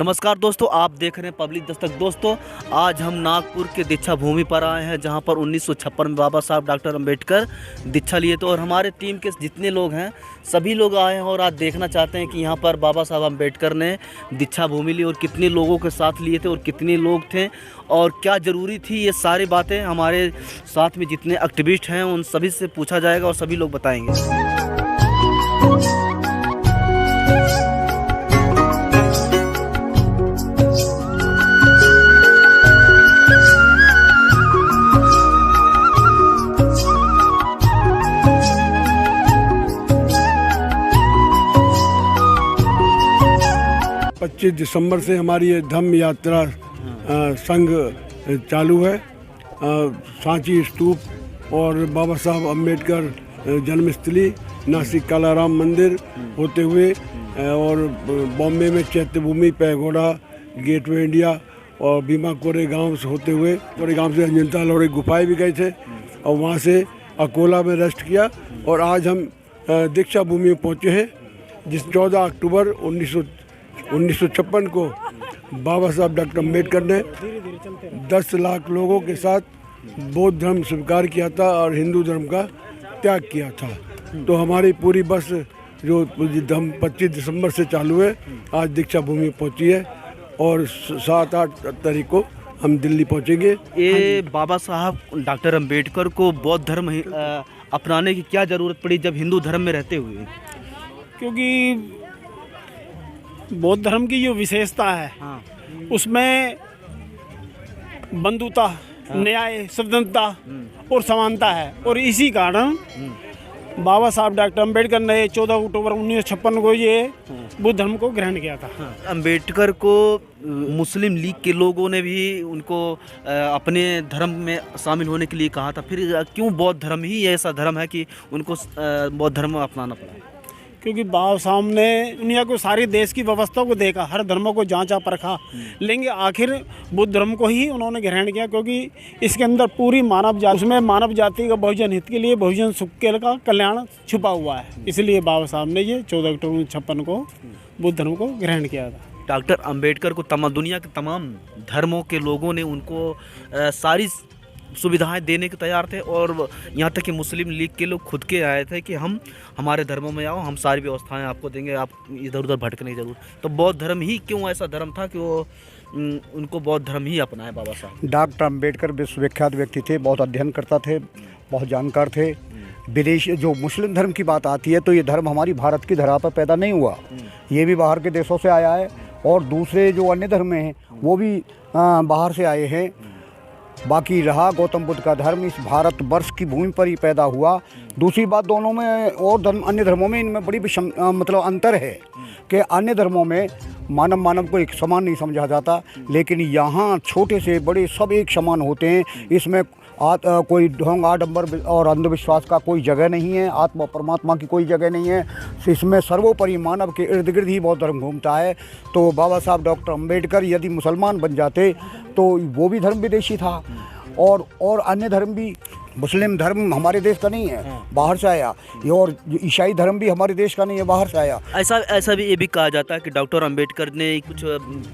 नमस्कार दोस्तों, आप देख रहे हैं पब्लिक दस्तक। दोस्तों, आज हम नागपुर के दीक्षा भूमि पर आए हैं, जहां पर 1956 में बाबा साहब डॉक्टर अंबेडकर दीक्षा लिए थे। और हमारे टीम के जितने लोग हैं सभी लोग आए हैं और आज देखना चाहते हैं कि यहां पर बाबा साहब अंबेडकर ने दीक्षा भूमि ली और कितने लोगों के साथ लिए थे और कितने लोग थे और क्या ज़रूरी थी। ये सारी बातें हमारे साथ में जितने एक्टिविस्ट हैं उन सभी से पूछा जाएगा और सभी लोग बताएँगे। 25 दिसंबर से हमारी ये धम्म यात्रा संघ चालू है। सांची स्तूप और बाबा साहब अम्बेडकर जन्मस्थली नासिक कालाराम मंदिर होते हुए और बॉम्बे में चैत्यभूमि, पैगोडा, गेटवे इंडिया और भीमा कोरे गांव से होते हुए कोरे गांव से अजंता लोरे गुफाएं भी गए थे और वहां से अकोला में रेस्ट किया। और आज हम दीक्षा भूमि में पहुंचे हैं, जिस 14 अक्टूबर 1956 को बाबा साहब डॉक्टर अम्बेडकर ने 10 लाख लोगों के साथ बौद्ध धर्म स्वीकार किया था और हिंदू धर्म का त्याग किया था। तो हमारी पूरी बस जो 25 दिसंबर से चालू है, आज दीक्षा भूमि पहुंची है और 7-8 तारीख को हम दिल्ली पहुंचेंगे। ये बाबा साहब डॉक्टर अम्बेडकर को बौद्ध धर्म अपनाने की क्या ज़रूरत पड़ी जब हिंदू धर्म में रहते हुए? क्योंकि बौद्ध धर्म की जो विशेषता है उसमें बंधुता, न्याय, स्वतंत्रता और समानता है। और इसी कारण बाबा साहब डॉक्टर अम्बेडकर ने 14 अक्टूबर 1956 को ये बुद्ध धर्म को ग्रहण किया था। अम्बेडकर को मुस्लिम लीग के लोगों ने भी उनको अपने धर्म में शामिल होने के लिए कहा था। फिर क्यों बौद्ध धर्म ही ऐसा धर्म है कि उनको बौद्ध धर्म अपनाना पड़ा? क्योंकि बाबा साहब ने दुनिया को, सारी देश की व्यवस्था को देखा, हर धर्मों को जांचा परखा, लेकिन आखिर बुद्ध धर्म को ही उन्होंने ग्रहण किया। क्योंकि इसके अंदर पूरी मानव जाति, उसमें मानव जाति का बहुजन हित के लिए, बहुजन सुख के का कल्याण छुपा हुआ है। इसलिए बाबा साहब ने ये 14 अक्टूबर 1956 को बुद्ध धर्म को ग्रहण किया था। डॉक्टर अम्बेडकर को दुनिया के तमाम धर्मों के लोगों ने उनको सारी सुविधाएं देने के तैयार थे और यहाँ तक कि मुस्लिम लीग के लोग खुद के आए थे कि हम हमारे धर्मों में आओ, हम सारी व्यवस्थाएं आपको देंगे, आप इधर उधर भटकने की जरूर। तो बौद्ध धर्म ही क्यों ऐसा धर्म था कि वो उनको बौद्ध धर्म ही अपनाए बाबा साहब? डॉक्टर अम्बेडकर विश्वविख्यात व्यक्ति थे, बहुत अध्ययन करता थे, बहुत जानकार थे। विदेश जो मुस्लिम धर्म की बात आती है तो ये धर्म हमारी भारत की धरा पर पैदा नहीं हुआ, ये भी बाहर के देशों से आया है। और दूसरे जो अन्य धर्म हैं वो भी बाहर से आए हैं। बाकी रहा गौतम बुद्ध का धर्म इस भारत वर्ष की भूमि पर ही पैदा हुआ। दूसरी बात, दोनों में और अन्य धर्मों में इनमें बड़ी मतलब अंतर है कि अन्य धर्मों में मानव को एक समान नहीं समझा जाता, लेकिन यहाँ छोटे से बड़े सब एक समान होते हैं। इसमें कोई ढोंग, आडंबर और अंधविश्वास का कोई जगह नहीं है, आत्मा परमात्मा की कोई जगह नहीं है। इसमें सर्वोपरि मानव के इर्द गिर्द ही बौद्ध धर्म घूमता है। तो बाबा साहब डॉक्टर अम्बेडकर यदि मुसलमान बन जाते तो वो भी धर्म विदेशी था और अन्य धर्म भी, मुस्लिम धर्म हमारे देश का नहीं है, बाहर से आया। ये और ईसाई धर्म भी हमारे देश का नहीं है, बाहर से आया। ऐसा भी ये भी कहा जाता है कि डॉक्टर अंबेडकर ने कुछ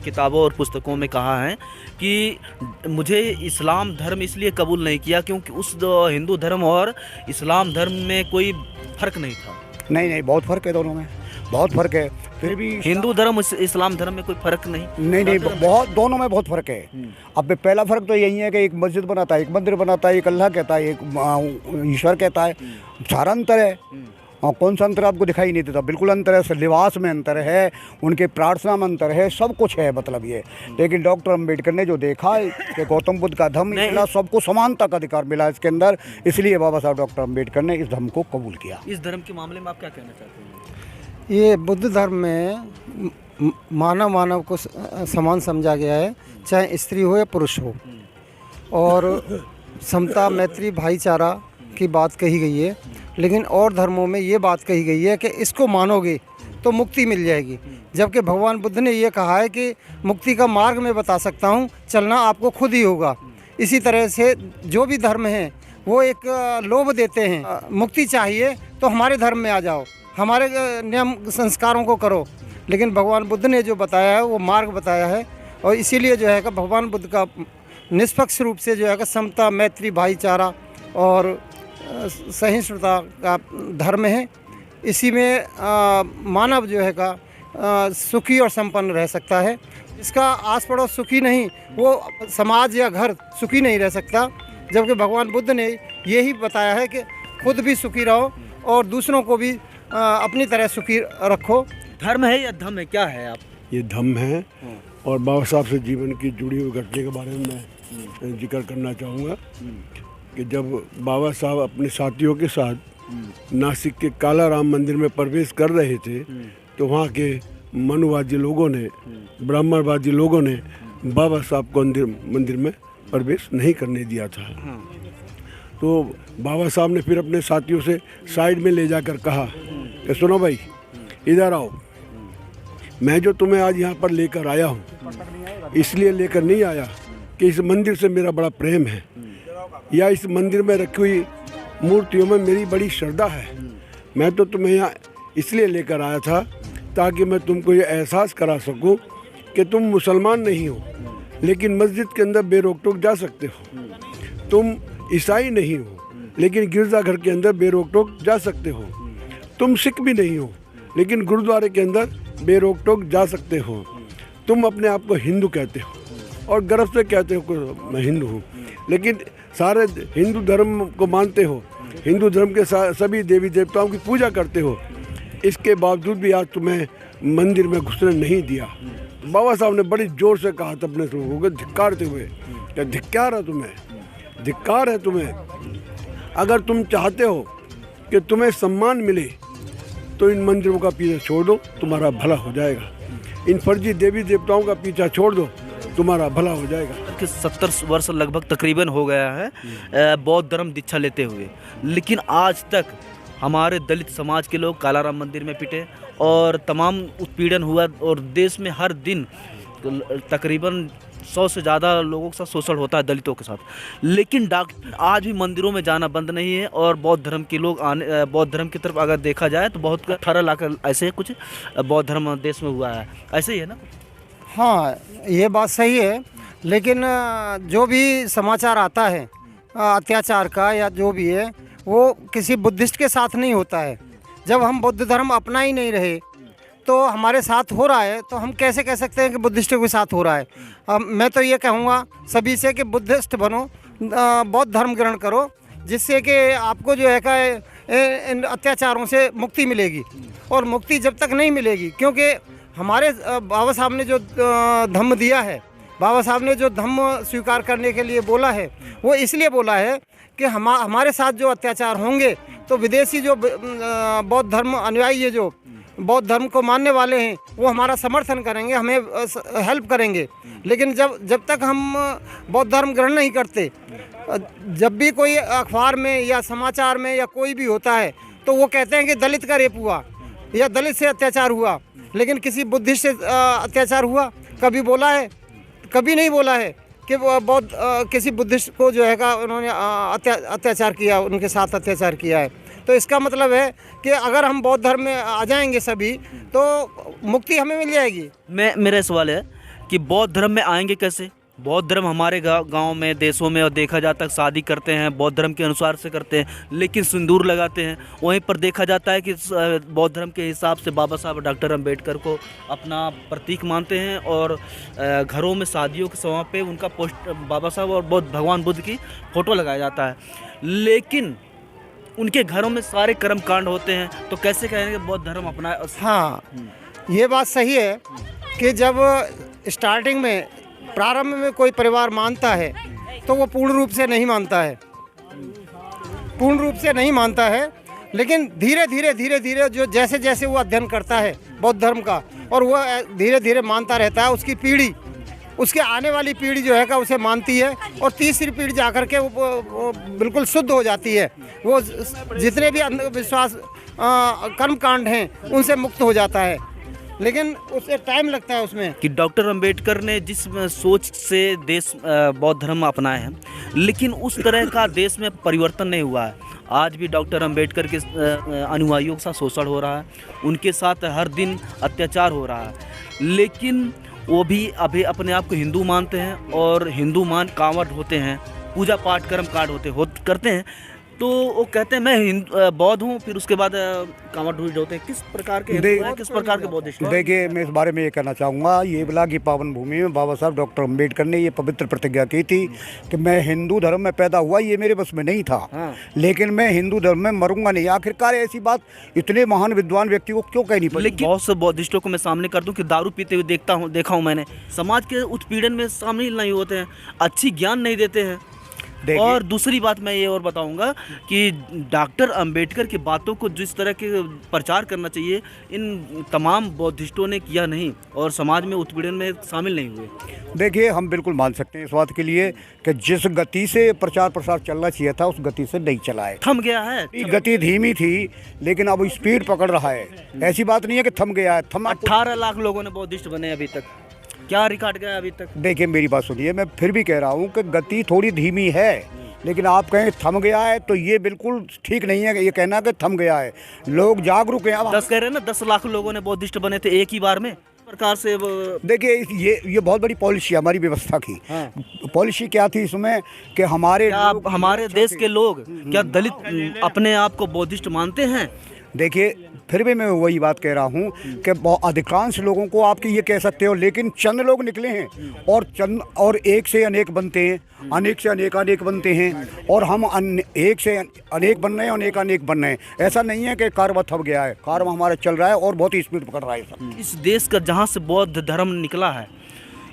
किताबों और पुस्तकों में कहा है कि मुझे इस्लाम धर्म इसलिए कबूल नहीं किया क्योंकि उस हिंदू धर्म और इस्लाम धर्म में कोई फ़र्क नहीं था। नहीं, बहुत फ़र्क है, दोनों में बहुत फ़र्क है। फिर भी हिंदू धर्म इस्लाम धर्म में कोई फ़र्क नहीं, बहुत, दोनों में बहुत फ़र्क है। अब पहला फ़र्क तो यही है कि एक मस्जिद बनाता है, एक मंदिर बनाता है, एक अल्लाह कहता है, एक ईश्वर कहता है। सारा अंतर है। और कौन सा अंतर आपको दिखाई नहीं देता? बिल्कुल अंतर है। लिबास में अंतर है, उनके प्रार्थना में अंतर है, सब कुछ है मतलब ये। लेकिन डॉक्टर अम्बेडकर ने जो देखा कि गौतम बुद्ध का धर्म मिला, सबको समानता का अधिकार मिला इसके अंदर, इसलिए बाबा साहब डॉक्टर अम्बेडकर ने इस धर्म को कबूल किया। इस धर्म के मामले में आप क्या कहना चाहते हैं? ये बुद्ध धर्म में मानव को समान समझा गया है, चाहे स्त्री हो या पुरुष हो। और समता, मैत्री, भाईचारा की बात कही गई है। लेकिन और धर्मों में ये बात कही गई है कि इसको मानोगे तो मुक्ति मिल जाएगी। जबकि भगवान बुद्ध ने ये कहा है कि मुक्ति का मार्ग मैं बता सकता हूँ, चलना आपको खुद ही होगा। इसी तरह से जो भी धर्म हैं वो एक लोभ देते हैं, मुक्ति चाहिए तो हमारे धर्म में आ जाओ, हमारे नियम संस्कारों को करो, लेकिन भगवान बुद्ध ने जो बताया है वो मार्ग बताया है, और इसीलिए जो है कि भगवान बुद्ध का निष्पक्ष रूप से जो है कि समता, मैत्री, भाईचारा और सहिष्णुता का धर्म है। इसी में मानव जो है का सुखी और संपन्न रह सकता है। इसका आस पड़ोस सुखी नहीं, वो समाज या घर सुखी नहीं रह सकता, जबकि भगवान बुद्ध ने यही बताया है कि खुद भी सुखी रहो और दूसरों को भी अपनी तरह सुखी रखो। धर्म है या धम है, क्या है आप? ये धम्म है। और बाबा साहब से जीवन की जुड़ी हुई घटना के बारे में मैं जिक्र करना चाहूँगा कि जब बाबा साहब अपने साथियों के साथ नासिक के काला राम मंदिर में प्रवेश कर रहे थे, तो वहाँ के मनुवादी लोगों ने, ब्राह्मणवादी लोगों ने बाबा साहब को मंदिर में प्रवेश नहीं करने दिया था। तो बाबा साहब ने फिर अपने साथियों से साइड में ले जाकर कहा कि सुनो भाई, इधर आओ, मैं जो तुम्हें आज यहाँ पर लेकर आया हूँ इसलिए लेकर नहीं आया कि इस मंदिर से मेरा बड़ा प्रेम है या इस मंदिर में रखी हुई मूर्तियों में मेरी बड़ी श्रद्धा है। मैं तो तुम्हें यहाँ इसलिए लेकर आया था ताकि मैं तुमको ये एहसास करा सकूं कि तुम मुसलमान नहीं हो लेकिन मस्जिद के अंदर बेरोक टोक जा सकते हो, तुम ईसाई नहीं हो लेकिन गिरजाघर के अंदर बेरोक टोक जा सकते हो, तुम सिख भी नहीं हो लेकिन गुरुद्वारे के अंदर बेरोक टोक जा सकते हो, तुम अपने आप को हिंदू कहते हो और गर्व से कहते हो कि मैं हिंदू हूँ, लेकिन सारे हिंदू धर्म को मानते हो, हिंदू धर्म के सभी देवी देवताओं की पूजा करते हो, इसके बावजूद भी आज तुम्हें मंदिर में घुसने नहीं दिया। बाबा साहब ने बड़ी जोर से कहा था अपने लोगों को धिक्कारते हुए, क्या धिक्कार है तुम्हें, धिक्कार है तुम्हें। अगर तुम चाहते हो कि तुम्हें सम्मान मिले तो इन मंदिरों का पीछा छोड़ दो, तुम्हारा भला हो जाएगा। इन फर्जी देवी देवताओं का पीछा छोड़ दो, तुम्हारा भला हो जाएगा। कि 70 वर्ष लगभग तकरीबन हो गया है बौद्ध धर्म दीक्षा लेते हुए, लेकिन आज तक हमारे दलित समाज के लोग कालाराम मंदिर में पिटे और तमाम उत्पीड़न हुआ, और देश में हर दिन तकरीबन 100 से ज़्यादा लोगों के साथ शोषण होता है दलितों के साथ, लेकिन डॉक्टर आज भी मंदिरों में जाना बंद नहीं है। और बौद्ध धर्म के लोग बौद्ध धर्म की तरफ अगर देखा जाए तो बहुत 18 लाख ऐसे कुछ बौद्ध धर्म देश में हुआ है, ऐसे ही है ना? हाँ, ये बात सही है, लेकिन जो भी समाचार आता है अत्याचार का या जो भी है वो किसी बुद्धिस्ट के साथ नहीं होता है। जब हम बुद्ध धर्म अपना ही नहीं रहे तो हमारे साथ हो रहा है, तो हम कैसे कह सकते हैं कि बुद्धिस्टों के साथ हो रहा है। मैं तो ये कहूँगा सभी से कि बुद्धिस्ट बनो, बौद्ध धर्म ग्रहण करो, जिससे कि आपको जो है का इन अत्याचारों से मुक्ति मिलेगी। और मुक्ति जब तक नहीं मिलेगी, क्योंकि हमारे बाबा साहब ने जो धम्म दिया है, बाबा साहब ने जो धम्म स्वीकार करने के लिए बोला है, वो इसलिए बोला है कि हमारे साथ जो अत्याचार होंगे तो विदेशी जो बौद्ध धर्म अनुयायी है, जो बौद्ध धर्म को मानने वाले हैं, वो हमारा समर्थन करेंगे, हमें हेल्प करेंगे। लेकिन जब तक हम बौद्ध धर्म ग्रहण नहीं करते, जब भी कोई अखबार में या समाचार में या कोई भी होता है तो वो कहते हैं कि दलित का रेप हुआ या दलित से अत्याचार हुआ, लेकिन किसी बुद्धिस्ट से अत्याचार हुआ कभी बोला है? कभी नहीं बोला है कि बौद्ध किसी बुद्धिस्ट को जो है का उन्होंने अत्याचार किया, उनके साथ अत्याचार किया है। तो इसका मतलब है कि अगर हम बौद्ध धर्म में आ जाएंगे सभी तो मुक्ति हमें मिल जाएगी। मेरा सवाल है कि बौद्ध धर्म में आएंगे कैसे? बौद्ध धर्म हमारे गांव में, देशों में और देखा जाता है शादी करते हैं बौद्ध धर्म के अनुसार से करते हैं, लेकिन सिंदूर लगाते हैं। वहीं पर देखा जाता है कि बौद्ध धर्म के हिसाब से बाबा साहब डॉक्टर अम्बेडकर को अपना प्रतीक मानते हैं, और घरों में शादियों के समय पे उनका पोस्ट बाबा साहब और भगवान बुद्ध की फ़ोटो लगाया जाता है, लेकिन उनके घरों में सारे कर्म कांड होते हैं। तो कैसे कहेंगे बौद्ध धर्म अपना? हाँ, ये बात सही है कि जब स्टार्टिंग में प्रारंभ में कोई परिवार मानता है तो वो पूर्ण रूप से नहीं मानता है, पूर्ण रूप से नहीं मानता है, लेकिन धीरे धीरे जो जैसे जैसे वो अध्ययन करता है बौद्ध धर्म का और वह धीरे धीरे मानता रहता है, उसकी पीढ़ी, उसके आने वाली पीढ़ी जो है का उसे मानती है, और तीसरी पीढ़ी जाकर के वो बिल्कुल शुद्ध हो जाती है। वो जितने भी अंधविश्वास कर्मकांड हैं उनसे मुक्त हो जाता है, लेकिन उसे टाइम लगता है उसमें। कि डॉक्टर अंबेडकर ने जिस सोच से देश बौद्ध धर्म अपनाए हैं, लेकिन उस तरह का देश में परिवर्तन नहीं हुआ है। आज भी डॉक्टर अंबेडकर के अनुयायियों के साथ शोषण हो रहा है, उनके साथ हर दिन अत्याचार हो रहा है। लेकिन वो भी अभी अपने आप को हिंदू मानते हैं और हिंदू मान कांवड़ होते हैं, पूजा पाठ कर्म कांड करते हैं। तो वो कहते हैं मैं बौद्ध हूँ, फिर उसके बाद कांवड़ होते हैं। किस प्रकार के हिंदू हैं, किस प्रकार के बौद्धिस्ट हैं? देखिए, मैं इस बारे में ये कहना चाहूँगा, ये बिला की पावन भूमि में बाबा साहब डॉक्टर अंबेडकर ने ये पवित्र प्रतिज्ञा की थी कि मैं हिंदू धर्म में पैदा हुआ, ये मेरे बस में नहीं था, लेकिन मैं हिंदू धर्म में मरूंगा नहीं। आखिरकार ऐसी बात इतने महान विद्वान व्यक्ति को क्यों कहनी पड़ी? लेकिन बहुत से बौद्धिस्टों को मैं सामने कर दूं कि दारू पीते हुए देखा हूं मैंने। समाज के उत्पीड़न में शामिल नहीं होते हैं, अच्छी ज्ञान नहीं देते हैं। और दूसरी बात मैं ये और बताऊंगा कि डॉक्टर अंबेडकर की बातों को जिस तरह के प्रचार करना चाहिए, इन तमाम बौद्धिस्टों ने किया नहीं और समाज में उत्पीड़न में शामिल नहीं हुए। देखिए, हम बिल्कुल मान सकते हैं इस बात के लिए कि जिस गति से प्रचार प्रसार चलना चाहिए था उस गति से नहीं चला है, थम गया है। गति धीमी थी लेकिन अब स्पीड पकड़ रहा है। ऐसी बात नहीं है कि थम गया है। 18 लाख लोगों ने बौद्धिस्ट बने अभी तक, क्या रिकॉर्ड गया अभी तक? देखिए, मेरी बात सुनिए, मैं फिर भी कह रहा हूँ कि गति थोड़ी धीमी है, लेकिन आप कहें थम गया है तो ये बिल्कुल ठीक नहीं है ये कहना कि थम गया है। लोग जागरूक हैं। 10 कह रहे हैं ना, 10 लाख लोगों ने बौद्धिस्ट बने थे एक ही बार में। प्रकार से देखिए, ये बहुत बड़ी पॉलिसी है हमारी व्यवस्था की। पॉलिसी क्या थी इसमें कि हमारे देश के लोग क्या दलित अपने आप को बौद्धिस्ट मानते हैं? देखिए, फिर भी मैं वही बात कह रहा हूँ कि अधिकांश लोगों को आपके ये कह सकते हो, लेकिन चंद लोग निकले हैं और एक से अनेक बनते हैं, अनेक से अनेक बनते हैं, और हम एक से अनेक बन रहे हैं, अनेक बन रहे हैं। ऐसा नहीं है कि कारवा थम गया है, कारवा हमारा चल रहा है और बहुत ही स्पीड पकड़ रहा है सब। इस देश का जहाँ से बौद्ध धर्म निकला है,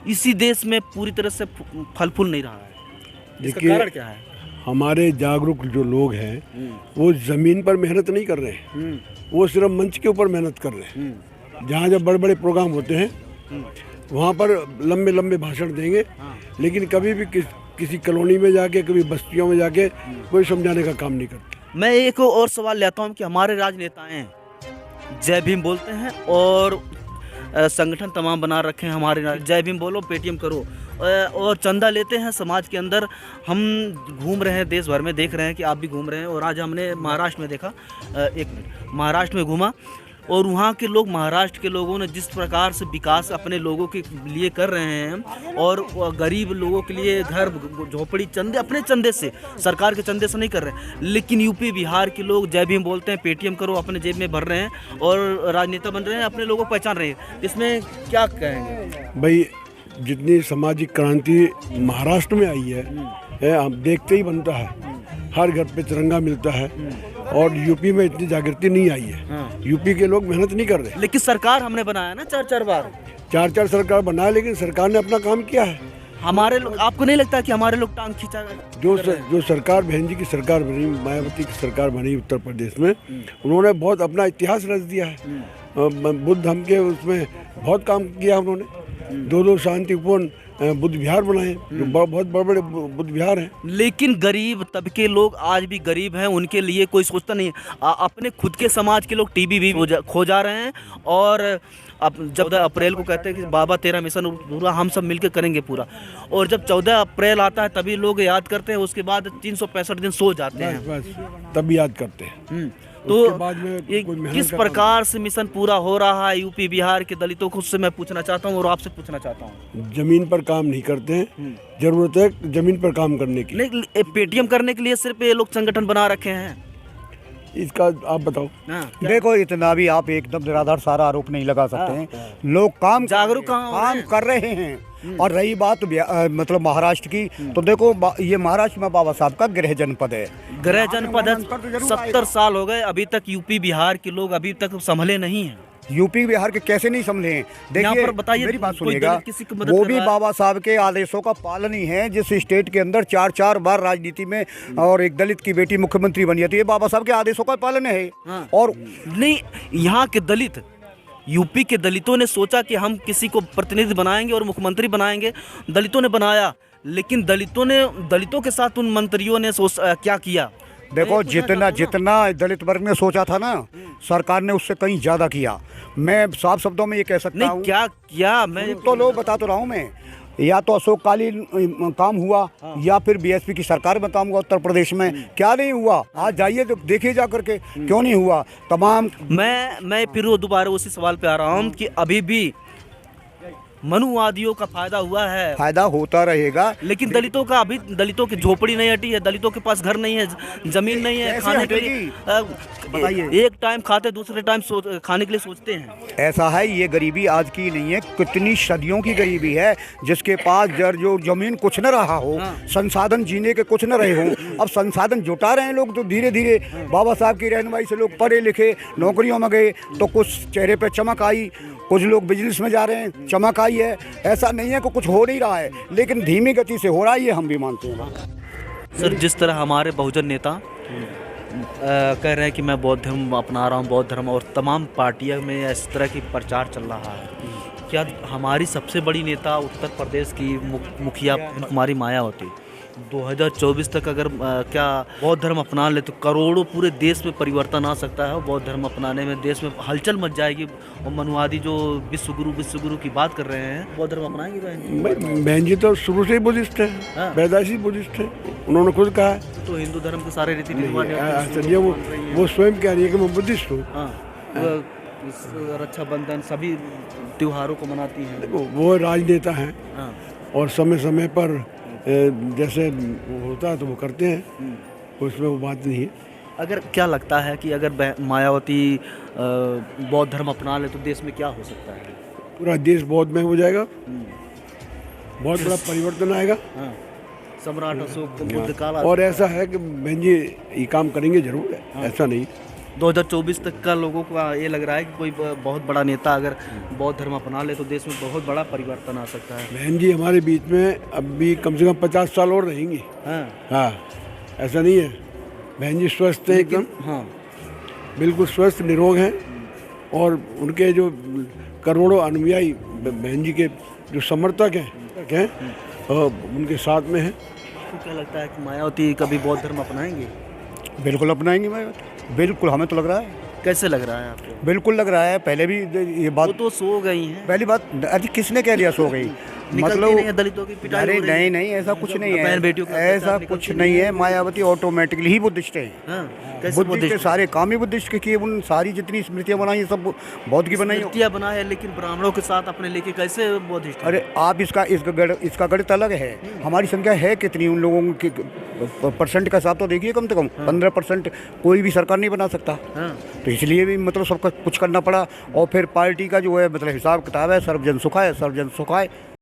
इसी देश में पूरी तरह से फल फूल नहीं रहा है। इसका कारण क्या है? हमारे जागरूक जो लोग हैं वो ज़मीन पर मेहनत नहीं कर रहे हैं, वो सिर्फ मंच के ऊपर मेहनत कर रहे हैं। जहाँ जब बड़े बड़े प्रोग्राम होते हैं वहाँ पर लंबे लंबे भाषण देंगे, लेकिन कभी भी किसी कॉलोनी में जाके, कभी बस्तियों में जाके कोई समझाने का काम नहीं करते। मैं एक और सवाल लेता हूँ कि हमारे राजनेताएं जय भीम बोलते हैं और संगठन तमाम बना रखे हैं हमारे, जय भीम बोलो, पेटीएम करो, और चंदा लेते हैं समाज के अंदर। हम घूम रहे हैं देश भर में, देख रहे हैं कि आप भी घूम रहे हैं, और आज हमने महाराष्ट्र में देखा, महाराष्ट्र में घूमा, और वहाँ के लोग, महाराष्ट्र के लोगों ने जिस प्रकार से विकास अपने लोगों के लिए कर रहे हैं, और गरीब लोगों के लिए घर झोपड़ी चंदे अपने चंदे से, सरकार के चंदे से नहीं कर रहे हैं। लेकिन यूपी बिहार के लोग जय भीम बोलते हैं, पेटीएम करो, अपने जेब में भर रहे हैं और राजनेता बन रहे हैं, अपने लोगों को पहचान रहे हैं। इसमें क्या कहेंगे भाई? जितनी सामाजिक क्रांति महाराष्ट्र में आई है हम देखते ही बनता है, हर घर पे तिरंगा मिलता है, और यूपी में इतनी जागृति नहीं आई है। यूपी के लोग मेहनत नहीं कर रहे। लेकिन सरकार हमने बनाया ना 4-4 बार, 4-4 सरकार बनाया, लेकिन सरकार ने अपना काम किया है। हमारे लोग, आपको नहीं लगता कि हमारे लोग टांग खींचा? जो सरकार बहन जी की सरकार बनी, मायावती की सरकार बनी उत्तर प्रदेश में, उन्होंने बहुत अपना इतिहास रच दिया है। बुद्ध धर्म के उसमें बहुत काम किया उन्होंने। 2 शांतिपूर्ण बुद्ध विहार बनाए, जो बहुत बड़े बुद्ध विहार हैं। लेकिन गरीब तबके लोग आज भी गरीब हैं, उनके लिए कोई सोचता नहीं है। अपने खुद के समाज के लोग टीबी भी खो जा रहे हैं, और अब 14 अप्रैल को कहते हैं कि बाबा तेरा मिशन पूरा हम सब मिलकर करेंगे पूरा, और जब 14 अप्रैल आता है तभी लोग याद करते हैं, उसके बाद 365 दिन सो जाते हैं, बस तभी याद करते हैं। तो बाद में किस प्रकार से मिशन पूरा हो रहा है यूपी बिहार के दलितों को, उससे मैं पूछना चाहता हूँ और आपसे पूछना चाहता हूँ। जमीन पर काम नहीं करते हैं, जरूरत है जमीन पर काम करने की। नहीं, पेटीएम करने के लिए सिर्फ ये लोग संगठन बना रखे हैं, इसका आप बताओ। देखो, इतना भी आप एकदम निराधार सारा आरोप नहीं लगा सकते हैं। लोग काम जागरूक काम कर रहे हैं। और रही बात मतलब महाराष्ट्र की, तो देखो ये महाराष्ट्र में बाबा साहब का गृह जनपद है। गृह जनपद है, 70 साल हो गए, अभी तक यूपी बिहार के लोग अभी तक संभले नहीं हैं। यूपी बिहार के कैसे नहीं समझे हैं? देखिए, बताइए, मेरी बात सुनिएगा, वो भी बाबा साहब के आदेशों का पालन ही है। जिस स्टेट के अंदर 4-4 बार राजनीति में और एक दलित की बेटी मुख्यमंत्री बनी है, तो ये बाबा साहब के आदेशों का पालन है। और नहीं, यहाँ के दलित, यूपी के दलितों ने सोचा कि हम किसी को प्रतिनिधि बनाएंगे और मुख्यमंत्री बनाएंगे, दलितों ने बनाया, लेकिन दलितों के साथ उन मंत्रियों ने क्या किया? देखो, जितना दलित वर्ग ने सोचा था ना, सरकार ने उससे कहीं ज्यादा किया। मैं साफ शब्दों में ये कह सकता हूँ। क्या मैं तो लोग बता तो रहा हूँ मैं, या तो अशोक कालीन काम हुआ या फिर बीएसपी की सरकार में काम हुआ उत्तर प्रदेश में। क्या नहीं हुआ? आज जाइए तो देखिए जा करके क्यों नहीं हुआ। तमाम मैं फिर वो दोबारा उसी सवाल पे आ रहा हूँ कि अभी भी मनुवादियों का फायदा हुआ है, फायदा होता रहेगा, लेकिन दलितों का अभी दलितों की झोपड़ी नहीं हटी है, दलितों के पास घर नहीं है, जमीन नहीं है, कैसे खाने के लिए हटेगी? बताइए। एक टाइम खाते दूसरे टाइम खाने के लिए सोचते हैं। ऐसा है, ये गरीबी आज की नहीं है, कितनी सदियों की गरीबी है। जिसके पास जो जमीन कुछ न रहा हो, संसाधन जीने के कुछ न रहे हों, अब संसाधन जुटा रहे हैं लोग। तो धीरे धीरे बाबा साहब की रहनुमाई से लोग पढ़े लिखे नौकरियों में गए तो कुछ चेहरे पे चमक आई, कुछ लोग बिजनेस में जा रहे हैं, चमक आई है। ऐसा नहीं है कि कुछ हो नहीं रहा है, लेकिन धीमी गति से हो रहा है, ये हम भी मानते हैं। सर, जिस तरह हमारे बहुजन नेता कह रहे हैं कि मैं बौद्ध धर्म अपना रहा हूँ, बौद्ध धर्म, और तमाम पार्टियों में इस तरह की प्रचार चल रहा है, क्या हमारी सबसे बड़ी नेता उत्तर प्रदेश की मुखिया कुमारी मायावती 2024 तक अगर क्या बौद्ध धर्म अपना ले तो करोड़ों पूरे देश में परिवर्तन आ सकता है। बौद्ध धर्म अपनाने में देश में हलचल मच जाएगी। और मनुवादी जो विश्व गुरु की बात कर रहे हैं, बौद्ध धर्म अपनाएंगे बहन जी तो शुरू से ही बुद्धिस्ट है, पैदाइशी बुद्धिस्ट है, उन्होंने खुद कहा है। तो हिंदू धर्म के सारे रीति रिवाज वो स्वयं कह रही है कि मैं बुद्धिस्ट हूँ। रक्षाबंधन सभी त्योहारों को मनाती हैं। वो राजनेता हैं और समय समय पर जैसे होता है तो वो करते हैं, उसमें वो बात नहीं है। अगर क्या लगता है कि अगर मायावती बौद्ध धर्म अपना ले तो देश में क्या हो सकता है? पूरा देश बौद्ध में हो जाएगा, बहुत बड़ा परिवर्तन आएगा। सम्राट अशोक बुद्ध काल। और ऐसा है कि बहन जी ये काम करेंगे जरूर, ऐसा नहीं। 2024 तक का लोगों को ये लग रहा है कि कोई बहुत बड़ा नेता अगर बौद्ध धर्म अपना ले तो देश में बहुत बड़ा परिवर्तन आ सकता है। बहन जी हमारे बीच में अब भी कम से कम 50 साल और रहेंगी। हाँ, ऐसा नहीं है। बहन जी स्वस्थ है एकदम, बिल्कुल स्वस्थ निरोग हैं, और उनके जो करोड़ों अनुयायी बहन जी के जो समर्थक हैं उनके साथ में हैं। तो क्या लगता है कि मायावती कभी बौद्ध धर्म अपनाएंगे? बिल्कुल अपनाएंगे मायावती, बिल्कुल। हमें तो लग रहा है। कैसे लग रहा है आपको? बिल्कुल लग रहा है। पहले भी ये बात, वो तो सो गई हैं। पहली बात, अरे किसने कह दिया सो गई? मतलब दलितों की पिटाई अरे हो रही है। नहीं, ऐसा कुछ नहीं बहन है, बेटियों का ऐसा अत्याचार कुछ निकलती नहीं है। मायावती ऑटोमेटिकली ही बुद्धिस्ट है। कैसे बुद्ध के सारे काम ही बुद्धिस्ट के किए। उन सारी जितनी स्मृतियाँ बनाई है सब बौद्ध की बनाई। स्मृतियाँ बनाई है, लेकिन ब्राह्मणों के साथ अपने लेके कैसे बौद्धिस्ट? अरे आप इसका गणित अलग है। हमारी संख्या है कितनी, उन लोगों की परसेंट का हिसाब तो देखिए, कम से कम 15% कोई भी सरकार नहीं बना सकता। तो इसलिए भी मतलब सबका कुछ करना पड़ा। और फिर पार्टी का जो है मतलब हिसाब किताब है, सर्वजन सुखाय सर्वजन सुखाय।